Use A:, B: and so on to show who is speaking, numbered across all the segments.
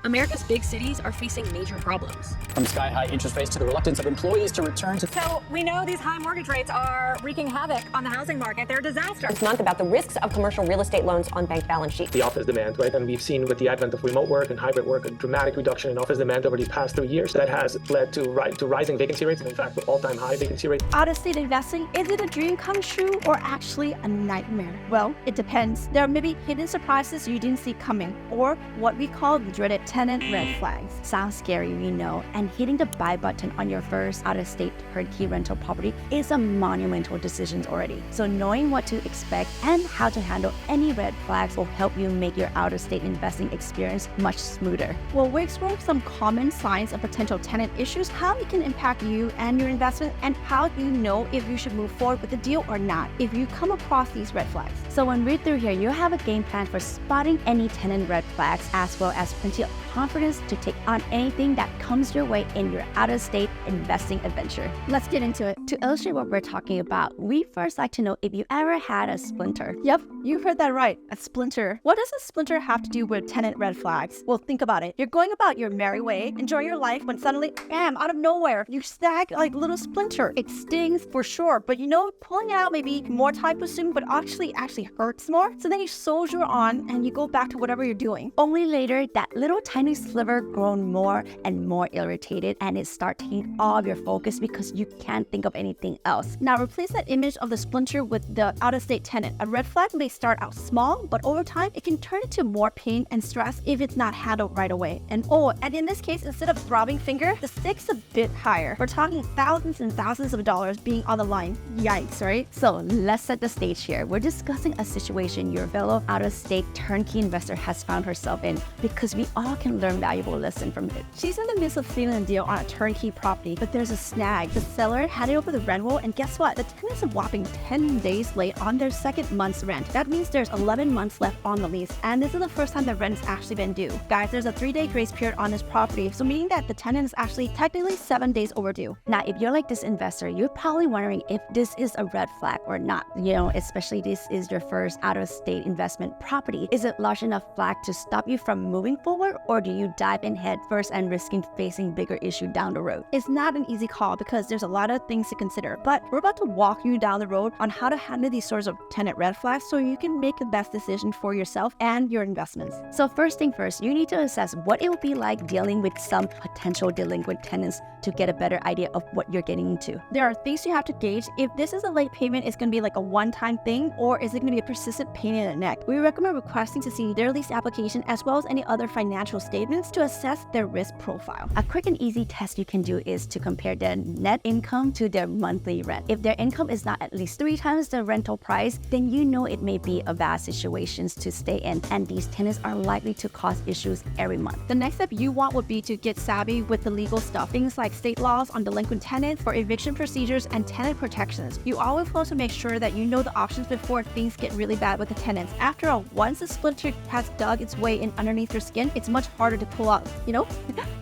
A: America's big cities are facing major problems.
B: From sky-high interest rates to the reluctance of employees to return to...
C: So we know these high mortgage rates are wreaking havoc on the housing market. They're a disaster.
D: This month about the risks of commercial real estate loans on bank balance sheets.
E: The office demand, right? And we've seen with the advent of remote work and hybrid work a dramatic reduction in office demand over the past 3 years. That has led to rising vacancy rates, and in fact, all-time high vacancy rates.
F: Out-of-state investing, is it a dream come true or actually a nightmare? Well, it depends. There may be hidden surprises you didn't see coming, or what we call the dreaded tenant red flags. Sounds scary, we know, and hitting the buy button on your first out-of-state turnkey rental property is a monumental decision already. So knowing what to expect and how to handle any red flags will help you make your out-of-state investing experience much smoother. Well, we explore some common signs of potential tenant issues, how it can impact you and your investment, and how you know if you should move forward with the deal or not if you come across these red flags. So when we're through here, you'll have a game plan for spotting any tenant red flags, as well as plenty of confidence to take on anything that comes your way in your out-of-state investing adventure. Let's get into it. To illustrate what we're talking about, we first like to know if you ever had a splinter. Yep, you heard that right, a splinter. What does a splinter have to do with tenant red flags? Well, think about it. You're going about your merry way, enjoying your life, when suddenly, bam, out of nowhere, you snag like a little splinter. It stings for sure, but you know, pulling it out may be more time consuming, but actually hurts more. So then you soldier on and you go back to whatever you're doing. Only later, that little tiny sliver grown more and more irritated, and it starts taking all of your focus because you can't think of anything else. Now replace that image of the splinter with the out-of-state tenant. A red flag may start out small, but over time it can turn into more pain and stress if it's not handled right away. And in this case, instead of throbbing finger, the stakes a bit higher. We're talking thousands and thousands of dollars being on the line. Yikes, right? So let's set the stage here. We're discussing a situation your fellow out-of-state turnkey investor has found herself in, because we all can learn valuable lesson from it. She's in the midst of sealing a deal on a turnkey property, but there's a snag. The seller handed over the rent roll, and guess what? The tenant's a whopping 10 days late on their second month's rent. That means there's 11 months left on the lease, and this is the first time the rent has actually been due. Guys, there's a 3-day grace period on this property, so meaning that the tenant is actually technically 7 days overdue. Now, if you're like this investor, you're probably wondering if this is a red flag or not. You know, especially this is your first out-of-state investment property. Is it large enough flag to stop you from moving forward, or do you dive in head first and risking facing bigger issue down the road? It's not an easy call because there's a lot of things to consider, but we're about to walk you down the road on how to handle these sorts of tenant red flags so you can make the best decision for yourself and your investments. So first thing first, you need to assess what it will be like dealing with some potential delinquent tenants to get a better idea of what you're getting into. There are things you have to gauge. If this is a late payment, it's going to be like a one-time thing, or is it going to be a persistent pain in the neck? We recommend requesting to see their lease application as well as any other financial statements to assess their risk profile. A quick and easy test you can do is to compare their net income to their monthly rent. If their income is not at least 3 times the rental price, then you know it may be a bad situation to stay in, and these tenants are likely to cause issues every month. The next step you want would be to get savvy with the legal stuff, things like state laws on delinquent tenants, for eviction procedures, and tenant protections. You always want to make sure that you know the options before things get really bad with the tenants. After all, once the splinter has dug its way in underneath your skin, it's much harder to pull out, you know?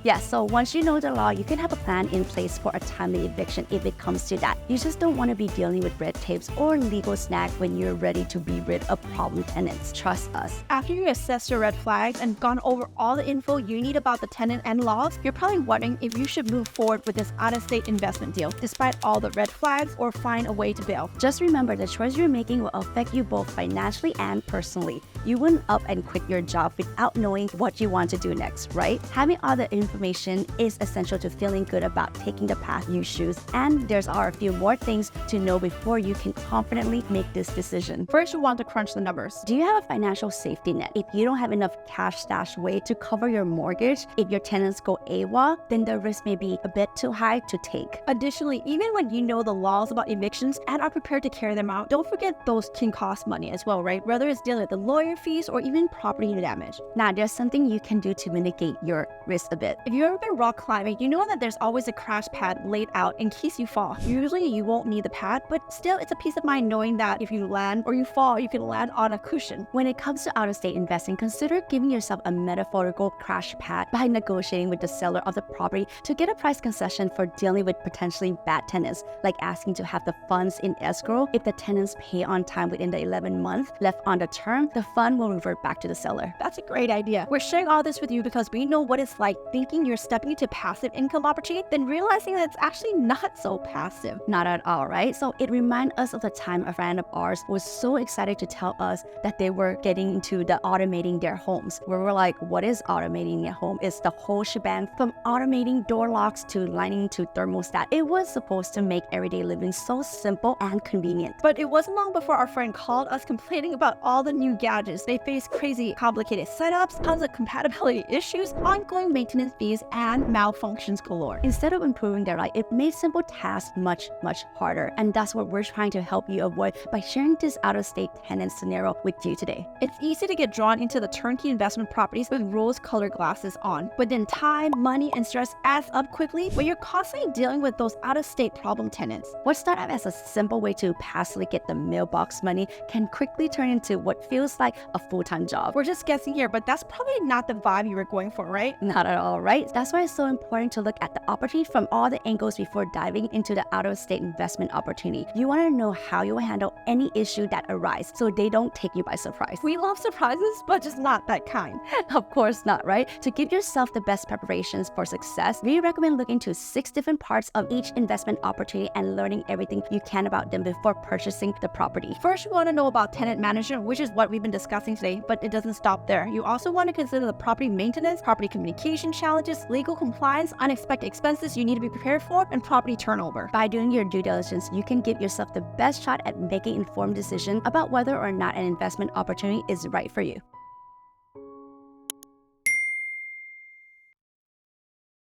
F: Yeah, so once you know the law, you can have a plan in place for a timely eviction if it comes to that. You just don't want to be dealing with red tapes or legal snags when you're ready to be rid of problem tenants. Trust us. After you assess your red flags and gone over all the info you need about the tenant and laws, you're probably wondering if you should move forward with this out-of-state investment deal, despite all the red flags, or find a way to bail. Just remember, the choice you're making will affect you both financially and personally. You wouldn't up and quit your job without knowing what you want to do next, right? Having all the information is essential to feeling good about taking the path you choose, and there's are a few more things to know before you can confidently make this decision. First, you want to crunch the numbers. Do you have a financial safety net? If you don't have enough cash stashed away to cover your mortgage, if your tenants go AWOL, then the risk may be a bit too high to take. Additionally, even when you know the laws about evictions and are prepared to carry them out, don't forget those can cost money as well, right? Whether it's dealing with the lawyer fees or even property damage. Now, there's something you can do to mitigate your risk a bit. If you've ever been rock climbing, you know that there's always a crash pad laid out in case you fall. Usually you won't need the pad, but still it's a peace of mind knowing that if you land or you fall, you can land on a cushion. When it comes to out-of-state investing, consider giving yourself a metaphorical crash pad by negotiating with the seller of the property to get a price concession for dealing with potentially bad tenants, like asking to have the funds in escrow. If the tenants pay on time within the 11 months left on the term, the fund will revert back to the seller. That's a great idea. We're sharing all this with you because we know what it's like thinking you're stepping into passive income opportunity, then realizing that it's actually not so passive. Not at all, right? So it reminds us of the time a friend of ours was so excited to tell us that they were getting into the automating their homes. Where we're like, what is automating your home? It's the whole shebang from automating door locks to lighting to thermostat. It was supposed to make everyday living so simple and convenient. But it wasn't long before our friend called us complaining about all the new gadgets. They faced crazy complicated setups, tons of compatibility issues, ongoing maintenance fees, and malfunctions galore. Instead of improving their life, it made simple tasks much harder. And that's what we're trying to help you avoid by sharing this out-of-state tenant scenario with you today. It's easy to get drawn into the turnkey investment properties with rose-colored glasses on, but then time, money, and stress adds up quickly when you're constantly dealing with those out-of-state problem tenants. What started as a simple way to passively get the mailbox money can quickly turn into what feels like a full-time job. We're just guessing here, but that's probably not the vibe you were going for, right? Not at all, right? That's why it's so important to look at the opportunity from all the angles before diving into the out-of-state investment opportunity. You want to know how you will handle any issue that arises so they don't take you by surprise. We love surprises, but just not that kind. Of course not, right? To give yourself the best preparations for success, we recommend looking to 6 different parts of each investment opportunity and learning everything you can about them before purchasing the property. First, you want to know about tenant management, which is what we've been discussing today, but it doesn't stop there. You also want to consider the property maintenance, property communication challenges, legal compliance, unexpected expenses you need to be prepared for, and property turnover. By doing your due diligence, you can give yourself the best shot at making informed decisions about whether or not an investment opportunity is right for you.